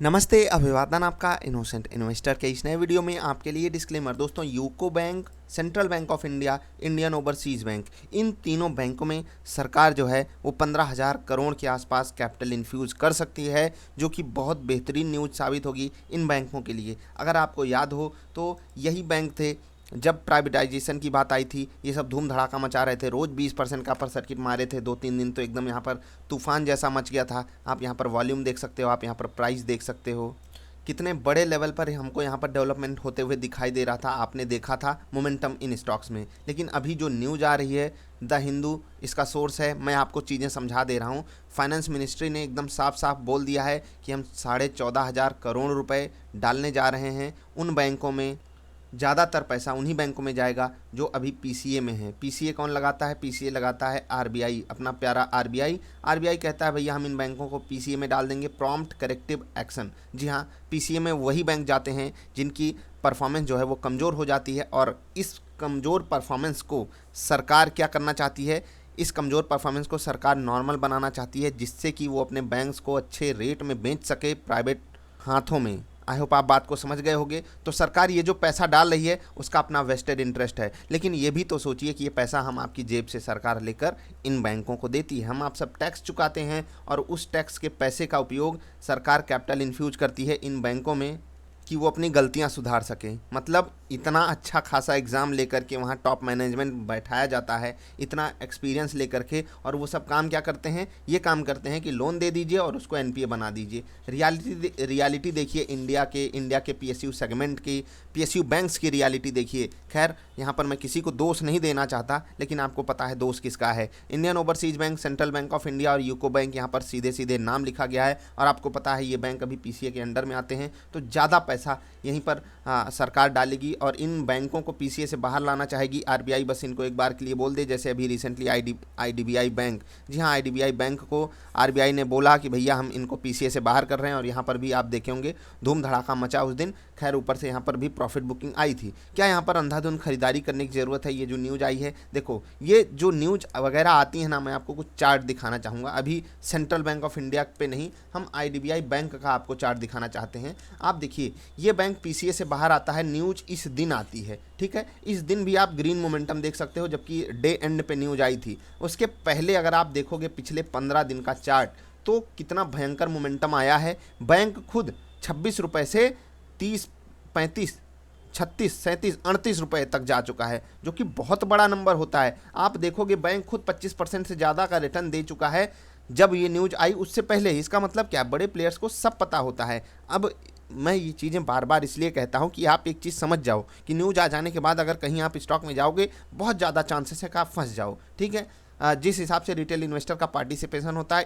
नमस्ते, अभिवादन आपका इनोसेंट इन्वेस्टर के इस नए वीडियो में आपके लिए डिस्क्लेमर। दोस्तों, UCO bank, central bank of India, Indian overseas bank, इन तीनों बैंकों में सरकार जो है वो 15,000 करोड़ के आसपास कैपिटल इन्फ्यूज़ कर सकती है, जो कि बहुत बेहतरीन न्यूज़ साबित होगी इन बैंकों के लिए। अगर आपको याद हो तो यही बैंक थे जब प्राइवेटाइजेशन की बात आई थी, ये सब धूम धड़ाका मचा रहे थे, रोज़ 20% का पर सर्किट मारे थे। 2-3 दिन तो एकदम यहाँ पर तूफान जैसा मच गया था। आप यहाँ पर वॉल्यूम देख सकते हो, आप यहाँ पर प्राइस देख सकते हो, कितने बड़े लेवल पर हमको यहाँ पर डेवलपमेंट होते हुए दिखाई दे रहा था। आपने देखा था मोमेंटम इन स्टॉक्स में। लेकिन अभी जो न्यूज़ आ रही है, द हिंदू इसका सोर्स है, मैं आपको चीज़ें समझा दे रहा हूँ। फाइनेंस मिनिस्ट्री ने एकदम साफ साफ बोल दिया है कि हम 14,500 करोड़ रुपए डालने जा रहे हैं उन बैंकों में। ज़्यादातर पैसा उन्हीं बैंकों में जाएगा जो अभी पीसीए में है। पीसीए कौन लगाता है? पीसीए लगाता है आरबीआई, अपना प्यारा आरबीआई। आरबीआई कहता है भैया हम इन बैंकों को पीसीए में डाल देंगे, प्रॉम्प्ट करेक्टिव एक्शन। जी हाँ, पीसीए में वही बैंक जाते हैं जिनकी परफॉर्मेंस जो है वो कमज़ोर हो जाती है, और इस कमज़ोर परफॉर्मेंस को सरकार क्या करना चाहती है? इस कमज़ोर परफॉर्मेंस को सरकार नॉर्मल बनाना चाहती है, जिससे कि वो अपने बैंक्स को अच्छे रेट में बेच सके प्राइवेट हाथों में। आई होप आप बात को समझ गए होंगे। तो सरकार ये जो पैसा डाल रही है उसका अपना वेस्टेड इंटरेस्ट है, लेकिन ये भी तो सोचिए कि ये पैसा हम आपकी जेब से सरकार लेकर इन बैंकों को देती है। हम आप सब टैक्स चुकाते हैं, और उस टैक्स के पैसे का उपयोग सरकार कैपिटल इन्फ्यूज करती है इन बैंकों में कि वो अपनी गलतियां सुधार सकें। मतलब इतना अच्छा खासा एग्ज़ाम लेकर के वहाँ टॉप मैनेजमेंट बैठाया जाता है, इतना एक्सपीरियंस लेकर के, और वो सब काम क्या करते हैं? ये काम करते हैं कि लोन दे दीजिए और उसको एनपीए बना दीजिए। रियलिटी देखिए इंडिया के पीएसयू सेगमेंट की, पीएसयू बैंक्स की रियलिटी देखिए। खैर, यहाँ पर मैं किसी को दोष नहीं देना चाहता, लेकिन आपको पता है दोष किसका है। Indian overseas bank, central bank of India और यूको बैंक, यहाँ पर सीधे सीधे नाम लिखा गया है, और आपको पता है ये बैंक अभी पीसीए के अंडर में आते हैं। तो ज़्यादा पैसा यहीं पर सरकार डालेगी, और इन बैंकों को पीसीए से बाहर लाना चाहेगी आरबीआई। बस इनको एक बार के लिए बोल दे, जैसे अभी रिसेंटली आईडीबीआई बैंक, जी हाँ, आईडीबीआई बैंक को आरबीआई ने बोला कि भैया हम इनको पीसीए से बाहर कर रहे हैं, और यहाँ पर भी आप देखे होंगे धूम धड़ाका मचा उस दिन। खैर, ऊपर से यहाँ पर भी प्रॉफिट बुकिंग आई थी। क्या यहाँ पर अंधाधुंध खरीदारी करने की ज़रूरत है? ये जो न्यूज़ आई है, देखो ये जो न्यूज़ वगैरह आती है ना, मैं आपको कुछ चार्ट दिखाना चाहूँगा। अभी सेंट्रल बैंक ऑफ इंडिया पे नहीं, हम आईडीबीआई बैंक का आपको चार्ट दिखाना चाहते हैं। आप देखिए, ये बैंक पीसीए से बाहर आता है, न्यूज़ इस दिन आती है, ठीक है। इस दिन भी आप ग्रीन मोमेंटम देख सकते हो, जबकि डे एंड पे न्यूज़ आई थी। उसके पहले अगर आप देखोगे पिछले 15 दिन का चार्ट, तो कितना भयंकर मोमेंटम आया है। बैंक खुद 26 रुपये से 30, 35, 36, 37, 38 रुपये तक जा चुका है, जो कि बहुत बड़ा नंबर होता है। आप देखोगे बैंक खुद 25% से ज़्यादा का रिटर्न दे चुका है जब ये न्यूज़ आई, उससे पहले। इसका मतलब क्या? बड़े प्लेयर्स को सब पता होता है। अब मैं ये चीज़ें बार बार इसलिए कहता हूँ कि आप एक चीज़ समझ जाओ कि न्यूज़ आ जाने के बाद अगर कहीं आप स्टॉक में जाओगे, बहुत ज़्यादा चांसेस है कि आप फंस जाओ, ठीक है। जिस हिसाब से रिटेल इन्वेस्टर का पार्टिसिपेशन होता है,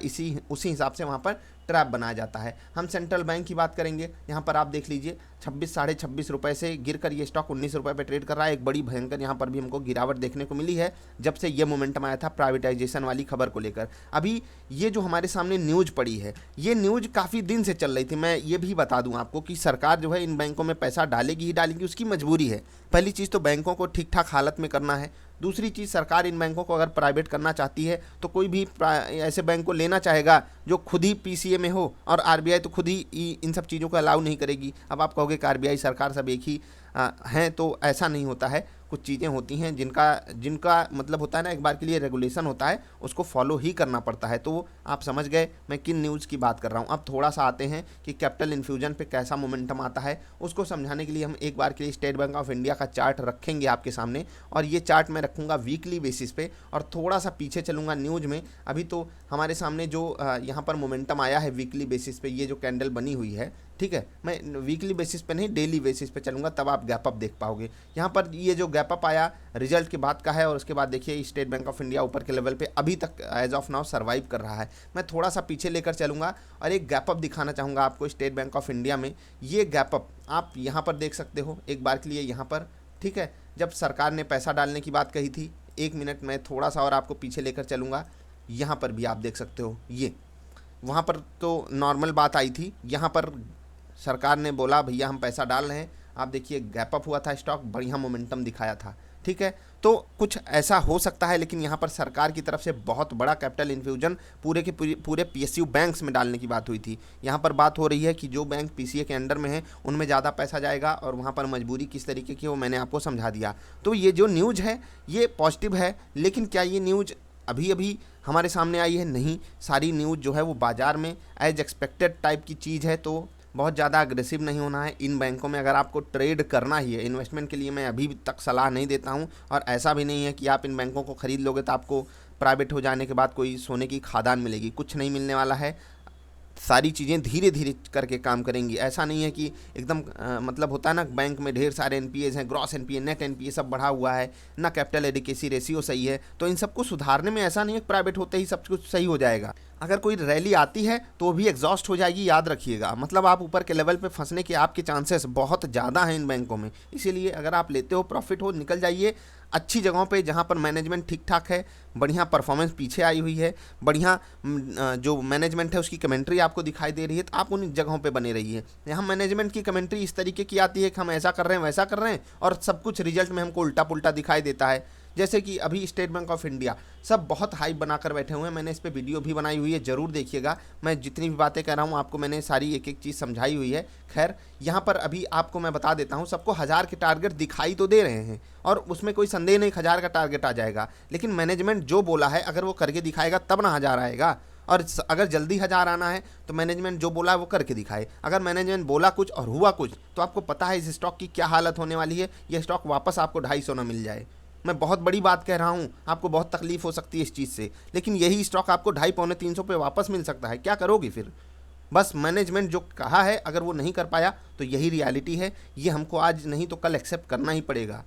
उसी हिसाब से वहाँ पर ट्रैप बनाया जाता है। हम सेंट्रल बैंक की बात करेंगे, यहाँ पर आप देख लीजिए 26, साढ़े 26 रुपये से गिरकर ये स्टॉक 19 रुपये पे ट्रेड कर रहा है। एक बड़ी भयंकर यहाँ पर भी हमको गिरावट देखने को मिली है जब से ये मोमेंटम आया था प्राइवेटाइजेशन वाली खबर को लेकर। अभी ये जो हमारे सामने न्यूज़ पड़ी है, ये न्यूज़ काफ़ी दिन से चल रही थी। मैं ये भी बता दूं आपको कि सरकार जो है इन बैंकों में पैसा डालेगी ही डालेगी, उसकी मजबूरी है। पहली चीज़ तो बैंकों को ठीक ठाक हालत में करना है। दूसरी चीज़, सरकार इन बैंकों को अगर प्राइवेट करना चाहती है तो कोई भी ऐसे बैंक को लेना चाहेगा जो खुद ही पीसीए में हो, और आरबीआई तो खुद ही इन सब चीज़ों को अलाउ नहीं करेगी। अब आप कहोगे कि आरबीआई सरकार सब एक ही हैं, तो ऐसा नहीं होता है। कुछ चीज़ें होती हैं जिनका मतलब होता है ना, एक बार के लिए रेगुलेशन होता है, उसको फॉलो ही करना पड़ता है। तो आप समझ गए मैं किन न्यूज़ की बात कर रहा हूँ। अब थोड़ा सा आते हैं कि कैपिटल इन्फ्यूजन पे कैसा मोमेंटम आता है, उसको समझाने के लिए हम एक बार के लिए स्टेट बैंक ऑफ इंडिया का चार्ट रखेंगे आपके सामने, और ये चार्ट मैं रखूँगा वीकली बेसिस पे, और थोड़ा सा पीछे चलूँगा न्यूज़ में। अभी तो हमारे सामने जो यहाँ पर मोमेंटम आया है वीकली बेसिस पे, ये जो कैंडल बनी हुई है, ठीक है, मैं वीकली बेसिस पे नहीं डेली बेसिस पे चलूँगा, तब आप गैप अप देख पाओगे। यहाँ पर ये जो गैप अप आया रिजल्ट के बाद का है, और उसके बाद देखिए स्टेट बैंक ऑफ इंडिया ऊपर के लेवल पे अभी तक एज ऑफ नाउ सर्वाइव कर रहा है। मैं थोड़ा सा पीछे लेकर चलूँगा और एक गैप अप दिखाना चाहूँगा आपको स्टेट बैंक ऑफ इंडिया में। ये गैप अप आप यहाँ पर देख सकते हो एक बार के लिए यहाँ पर, ठीक है। जब सरकार ने पैसा डालने की बात कही थी, 1 मिनट मैं थोड़ा सा और आपको पीछे लेकर चलूँगा, यहाँ पर भी आप देख सकते हो। ये वहाँ पर तो नॉर्मल बात आई थी, यहाँ पर सरकार ने बोला भैया हम पैसा डाल रहे हैं। आप देखिए गैप अप हुआ था, स्टॉक बढ़िया मोमेंटम दिखाया था, ठीक है। तो कुछ ऐसा हो सकता है, लेकिन यहाँ पर सरकार की तरफ से बहुत बड़ा कैपिटल इन्फ्यूजन पूरे के पूरे पीएसयू बैंक्स में डालने की बात हुई थी। यहाँ पर बात हो रही है कि जो बैंक पीसीए के अंडर में है उनमें ज़्यादा पैसा जाएगा, और वहाँ पर मजबूरी किस तरीके की वो मैंने आपको समझा दिया। तो ये जो न्यूज़ है ये पॉजिटिव है, लेकिन क्या ये न्यूज़ अभी अभी हमारे सामने आई है? नहीं, सारी न्यूज़ जो है वो बाज़ार में एज एक्सपेक्टेड टाइप की चीज़ है। तो बहुत ज़्यादा अग्रेसिव नहीं होना है इन बैंकों में। अगर आपको ट्रेड करना ही है, इन्वेस्टमेंट के लिए मैं अभी तक सलाह नहीं देता हूं, और ऐसा भी नहीं है कि आप इन बैंकों को ख़रीद लोगे तो आपको प्राइवेट हो जाने के बाद कोई सोने की खादान मिलेगी। कुछ नहीं मिलने वाला है। सारी चीज़ें धीरे धीरे करके काम करेंगी। ऐसा नहीं है कि एकदम मतलब होता है ना, बैंक में ढेर सारे एनपीएज हैं, ग्रॉस एनपीए, नेट एनपीए सब बढ़ा हुआ है ना, कैपिटल एडिकेसी रेशियो सही है। तो इन सबको सुधारने में ऐसा नहीं है कि प्राइवेट होते ही सब कुछ सही हो जाएगा। अगर कोई रैली आती है तो भी एग्जॉस्ट हो जाएगी, याद रखिएगा। मतलब आप ऊपर के लेवल पे फंसने के आपके चांसेस बहुत ज़्यादा हैं इन बैंकों में। इसीलिए अगर आप लेते हो, प्रॉफिट हो, निकल जाइए अच्छी जगहों पे जहाँ पर मैनेजमेंट ठीक ठाक है, बढ़िया परफॉर्मेंस पीछे आई हुई है, बढ़िया जो मैनेजमेंट है उसकी कमेंट्री आपको दिखाई दे रही है, तो आप उन जगहों पे बने रहिए। यहाँ मैनेजमेंट की कमेंट्री इस तरीके की आती है कि हम ऐसा कर रहे हैं, वैसा कर रहे हैं, और सब कुछ रिजल्ट में हमको उल्टा पुल्टा दिखाई देता है। जैसे कि अभी स्टेट बैंक ऑफ इंडिया सब बहुत हाइप बनाकर बैठे हुए हैं। मैंने इस पर वीडियो भी बनाई हुई है, ज़रूर देखिएगा। मैं जितनी भी बातें कह रहा हूँ आपको मैंने सारी एक एक चीज़ समझाई हुई है। खैर, यहाँ पर अभी आपको मैं बता देता हूँ, सबको 1000 के टारगेट दिखाई तो दे रहे हैं, और उसमें कोई संदेह नहीं 1000 का टारगेट आ जाएगा। लेकिन मैनेजमेंट जो बोला है अगर वो करके दिखाएगा तब ना 1000 आएगा। और अगर जल्दी 1000 आना है तो मैनेजमेंट जो बोला है वो करके दिखाए। अगर मैनेजमेंट बोला कुछ और हुआ कुछ, तो आपको पता है इस स्टॉक की क्या हालत होने वाली है। ये स्टॉक वापस आपको 250 ना मिल जाए। मैं बहुत बड़ी बात कह रहा हूँ, आपको बहुत तकलीफ हो सकती है इस चीज़ से, लेकिन यही स्टॉक आपको 250 पौने 300 पे वापस मिल सकता है। क्या करोगे फिर? बस मैनेजमेंट जो कहा है अगर वो नहीं कर पाया तो यही रियलिटी है। ये हमको आज नहीं तो कल एक्सेप्ट करना ही पड़ेगा,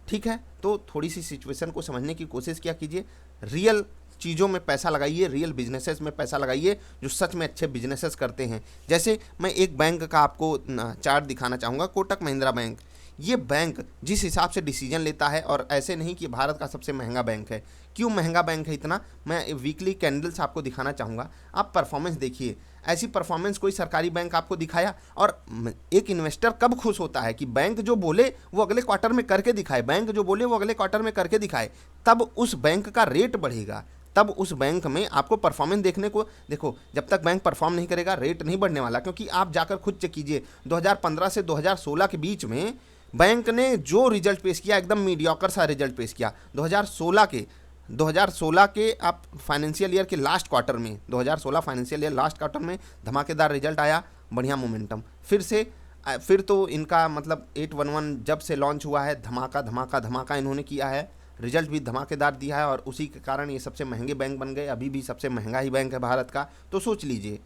ठीक है। तो थोड़ी सी सिचुएशन को समझने की कोशिश किया कीजिए। रियल चीज़ों में पैसा लगाइए, रियल बिजनेसेस में पैसा लगाइए जो सच में अच्छे बिजनेसेस करते हैं। जैसे मैं एक बैंक का आपको चार्ट दिखाना चाहूँगा, कोटक महिंद्रा बैंक। ये बैंक जिस हिसाब से डिसीजन लेता है, और ऐसे नहीं कि भारत का सबसे महंगा बैंक है। क्यों महंगा बैंक है इतना, मैं वीकली कैंडल्स आपको दिखाना चाहूँगा। आप परफॉर्मेंस देखिए, ऐसी परफॉर्मेंस कोई सरकारी बैंक आपको दिखाया? और एक इन्वेस्टर कब खुश होता है कि बैंक जो बोले वो अगले क्वार्टर में करके दिखाए, बैंक जो बोले वो अगले क्वार्टर में करके दिखाए, तब उस बैंक का रेट बढ़ेगा, तब उस बैंक में आपको परफॉर्मेंस देखने को। देखो, जब तक बैंक परफॉर्म नहीं करेगा रेट नहीं बढ़ने वाला। क्योंकि आप जाकर खुद चेक कीजिए, 2015 से 2016 के बीच में बैंक ने जो रिजल्ट पेश किया एकदम मीडियोकर सा रिजल्ट पेश किया। 2016 के आप फाइनेंशियल ईयर के लास्ट क्वार्टर में, 2016 फाइनेंशियल ईयर लास्ट क्वार्टर में धमाकेदार रिजल्ट आया, बढ़िया मोमेंटम। फिर तो इनका मतलब 811 जब से लॉन्च हुआ है, धमाका धमाका धमाका इन्होंने किया है, रिजल्ट भी धमाकेदार दिया है, और उसी के कारण ये सबसे महंगे बैंक बन गए। अभी भी सबसे महंगा ही बैंक है भारत का। तो सोच लीजिए,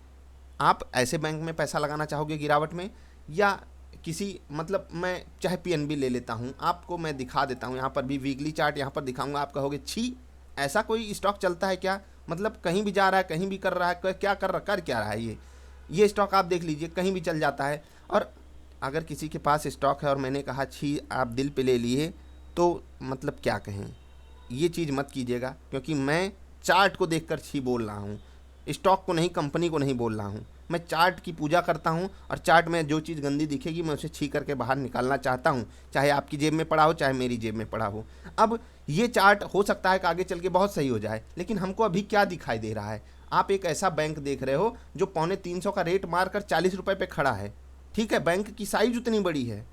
आप ऐसे बैंक में पैसा लगाना चाहोगे गिरावट में, या किसी मतलब मैं चाहे पीएनबी ले लेता हूँ, आपको मैं दिखा देता हूँ। यहाँ पर भी वीकली चार्ट यहाँ पर दिखाऊंगा, आप कहोगे छी ऐसा कोई स्टॉक चलता है क्या? मतलब कहीं भी जा रहा है, कहीं भी कर रहा है, क्या कर क्या रहा है ये स्टॉक आप देख लीजिए, कहीं भी चल जाता है। और अगर किसी के पास स्टॉक है और मैंने कहा छी आप दिल पे ले लिए, तो मतलब क्या कहें, ये चीज़ मत कीजिएगा। क्योंकि मैं चार्ट को देखकर छी बोल रहा हूँ, स्टॉक को नहीं, कंपनी को नहीं बोल रहा हूँ। मैं चार्ट की पूजा करता हूँ, और चार्ट में जो चीज़ गंदी दिखेगी मैं उसे छी करके बाहर निकालना चाहता हूँ, चाहे आपकी जेब में पड़ा हो, चाहे मेरी जेब में पड़ा हो। अब ये चार्ट हो सकता है कि आगे चल के बहुत सही हो जाए, लेकिन हमको अभी क्या दिखाई दे रहा है? आप एक ऐसा बैंक देख रहे हो जो 250 का रेट मारकर 40 रुपये पे खड़ा है, ठीक है। बैंक की साइज उतनी बड़ी है,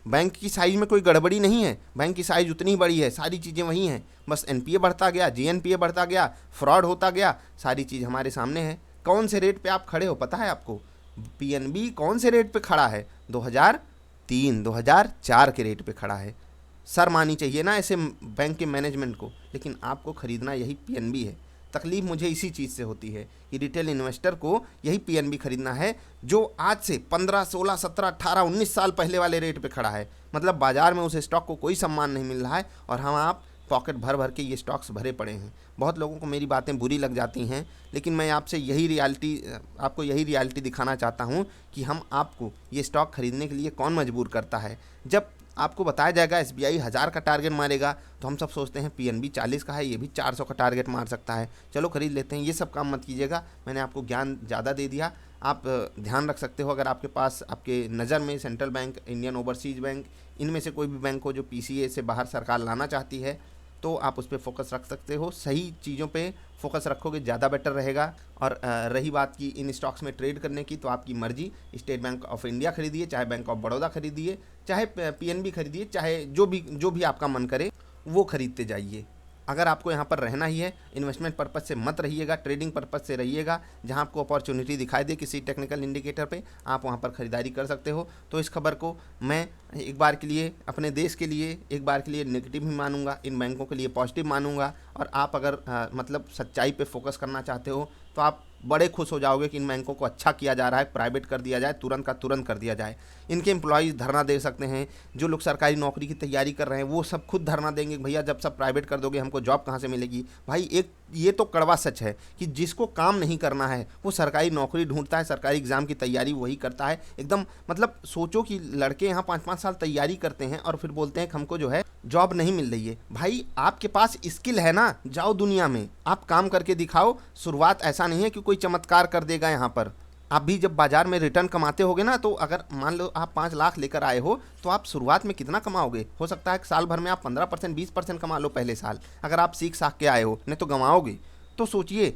बैंक की साइज में कोई गड़बड़ी नहीं है, बैंक की साइज उतनी बड़ी है, सारी चीज़ें वही हैं, बस एनपीए बढ़ता गया, जीएनपीए बढ़ता गया, फ्रॉड होता गया, सारी चीज़ हमारे सामने है। कौन से रेट पे आप खड़े हो पता है आपको? पीएनबी कौन से रेट पे खड़ा है? 2003 2004 के रेट पे खड़ा है। शर्म आनी चाहिए ना ऐसे बैंक के मैनेजमेंट को, लेकिन आपको ख़रीदना यही पीएनबी है। तकलीफ मुझे इसी चीज़ से होती है कि रिटेल इन्वेस्टर को यही पीएनबी खरीदना है जो आज से 15 16 17 18 19 साल पहले वाले रेट पे खड़ा है। मतलब बाज़ार में उस स्टॉक को कोई सम्मान नहीं मिल रहा है, और हम आप पॉकेट भर भर के ये स्टॉक्स भरे पड़े हैं। बहुत लोगों को मेरी बातें बुरी लग जाती हैं, लेकिन मैं आपको यही रियलिटी दिखाना चाहता हूँ कि हम आपको ये स्टॉक खरीदने के लिए कौन मजबूर करता है। जब आपको बताया जाएगा SBI 1000 का टारगेट मारेगा, तो हम सब सोचते हैं PNB 40 का है, ये भी 400 का टारगेट मार सकता है, चलो खरीद लेते हैं। ये सब काम मत कीजिएगा, मैंने आपको ज्ञान ज़्यादा दे दिया। आप ध्यान रख सकते हो, अगर आपके पास आपके नज़र में central bank, Indian overseas bank, इनमें से कोई भी बैंक हो जो PCA से बाहर सरकार लाना चाहती है, तो आप उस पर फोकस रख सकते हो। सही चीज़ों पे फोकस रखोगे ज़्यादा बेटर रहेगा। और रही बात की इन स्टॉक्स में ट्रेड करने की, तो आपकी मर्जी, स्टेट बैंक ऑफ इंडिया खरीदिए, चाहे बैंक ऑफ बड़ौदा खरीदिए, चाहे PNB खरीदिए, चाहे जो भी आपका मन करे वो खरीदते जाइए। अगर आपको यहाँ पर रहना ही है, इन्वेस्टमेंट पर्पज़ से मत रहिएगा, ट्रेडिंग पर्पज़ से रहिएगा। जहाँ आपको अपॉर्चुनिटी दिखाई दे किसी टेक्निकल इंडिकेटर पे, आप वहाँ पर ख़रीदारी कर सकते हो। तो इस खबर को मैं एक बार के लिए अपने देश के लिए एक बार के लिए नेगेटिव ही मानूंगा, इन बैंकों के लिए पॉजिटिव मानूंगा। और आप अगर मतलब सच्चाई पे फोकस करना चाहते हो, तो आप बड़े खुश हो जाओगे कि इन बैंकों को अच्छा किया जा रहा है, प्राइवेट कर दिया जाए, तुरंत का तुरंत कर दिया जाए। इनके एम्प्लॉयज़ धरना दे सकते हैं, जो लोग सरकारी नौकरी की तैयारी कर रहे हैं वो सब खुद धरना देंगे, भैया जब सब प्राइवेट कर दोगे हमको जॉब कहाँ से मिलेगी। भाई एक ये तो कड़वा सच है कि जिसको काम नहीं करना है वो सरकारी नौकरी ढूंढता है, सरकारी एग्ज़ाम की तैयारी वही करता है। एकदम मतलब सोचो कि लड़के यहाँ 5-5 साल तैयारी करते हैं और फिर बोलते हैं कि हमको जो है जॉब नहीं मिल रही है। भाई आपके पास स्किल है ना, जाओ दुनिया में, आप काम करके दिखाओ। शुरुआत ऐसा नहीं है कि कोई चमत्कार कर देगा यहाँ पर। आप भी जब बाजार में रिटर्न कमाते होगे ना, तो अगर मान लो आप 5 लाख लेकर आए हो, तो आप शुरुआत में कितना कमाओगे? हो सकता है कि साल भर में आप 15% 20% कमा लो पहले साल, अगर आप सीख साख के आए हो, नहीं तो गंवाओगे। तो सोचिए।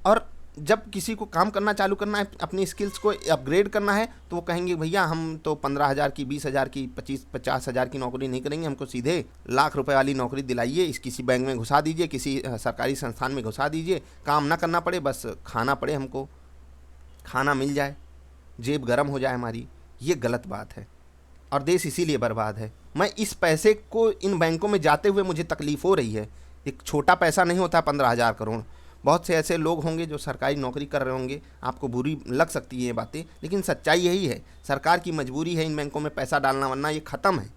और जब किसी को काम करना चालू करना है, अपनी स्किल्स को अपग्रेड करना है, तो वो कहेंगे भैया हम तो 15,000 की, 20,000 की, 50,000 की नौकरी नहीं करेंगे, हमको सीधे लाख रुपए वाली नौकरी दिलाइए, इस किसी बैंक में घुसा दीजिए, किसी सरकारी संस्थान में घुसा दीजिए, काम ना करना पड़े, बस खाना पड़े, हमको खाना मिल जाए, जेब गर्म हो जाए हमारी। ये गलत बात है और देश इसीलिए बर्बाद है। मैं इस पैसे को इन बैंकों में जाते हुए मुझे तकलीफ़ हो रही है। एक छोटा पैसा नहीं होता 15,000 करोड़। बहुत से ऐसे लोग होंगे जो सरकारी नौकरी कर रहे होंगे, आपको बुरी लग सकती है ये बातें, लेकिन सच्चाई यही है। सरकार की मजबूरी है इन बैंकों में पैसा डालना, वरना ये ख़त्म है।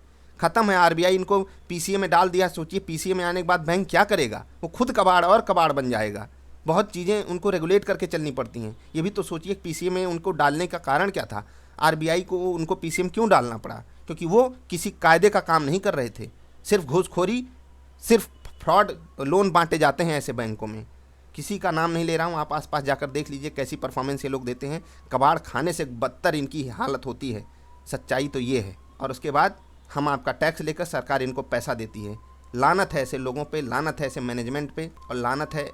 RBI इनको PCA में डाल दिया। सोचिए PCA में आने के बाद बैंक क्या करेगा? वो खुद कबाड़ और कबाड़ बन जाएगा। बहुत चीज़ें उनको रेगुलेट करके चलनी पड़ती हैं। ये भी तो सोचिए PCA में उनको डालने का कारण क्या था? RBI को उनको PCA में क्यों डालना पड़ा? क्योंकि वो किसी कायदे का काम नहीं कर रहे थे, सिर्फ घूसखोरी, सिर्फ फ्रॉड, लोन बांटे जाते हैं ऐसे बैंकों में। किसी का नाम नहीं ले रहा हूँ, आप आसपास जाकर देख लीजिए कैसी परफॉर्मेंस ये लोग देते हैं। कबाड़ खाने से बदतर इनकी हालत होती है। सच्चाई तो ये है। और उसके बाद हम आपका टैक्स लेकर सरकार इनको पैसा देती है। लानत है ऐसे लोगों पे, लानत है ऐसे मैनेजमेंट पे, और लानत है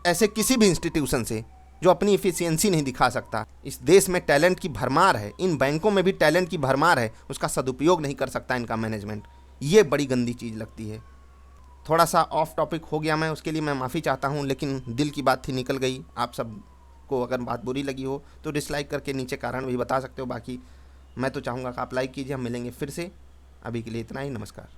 ऐसे किसी भी इंस्टीट्यूशन से जो अपनी इफ़िशियंसी नहीं दिखा सकता। इस देश में टैलेंट की भरमार है, इन बैंकों में भी टैलेंट की भरमार है, उसका सदुपयोग नहीं कर सकता इनका मैनेजमेंट। ये बड़ी गंदी चीज़ लगती है। थोड़ा सा ऑफ टॉपिक हो गया मैं, उसके लिए मैं माफ़ी चाहता हूँ, लेकिन दिल की बात थी, निकल गई। आप सब को अगर बात बुरी लगी हो तो डिसलाइक करके नीचे कारण भी बता सकते हो। बाकी मैं तो चाहूँगा कि आप लाइक कीजिए। हम मिलेंगे फिर से, अभी के लिए इतना ही, नमस्कार।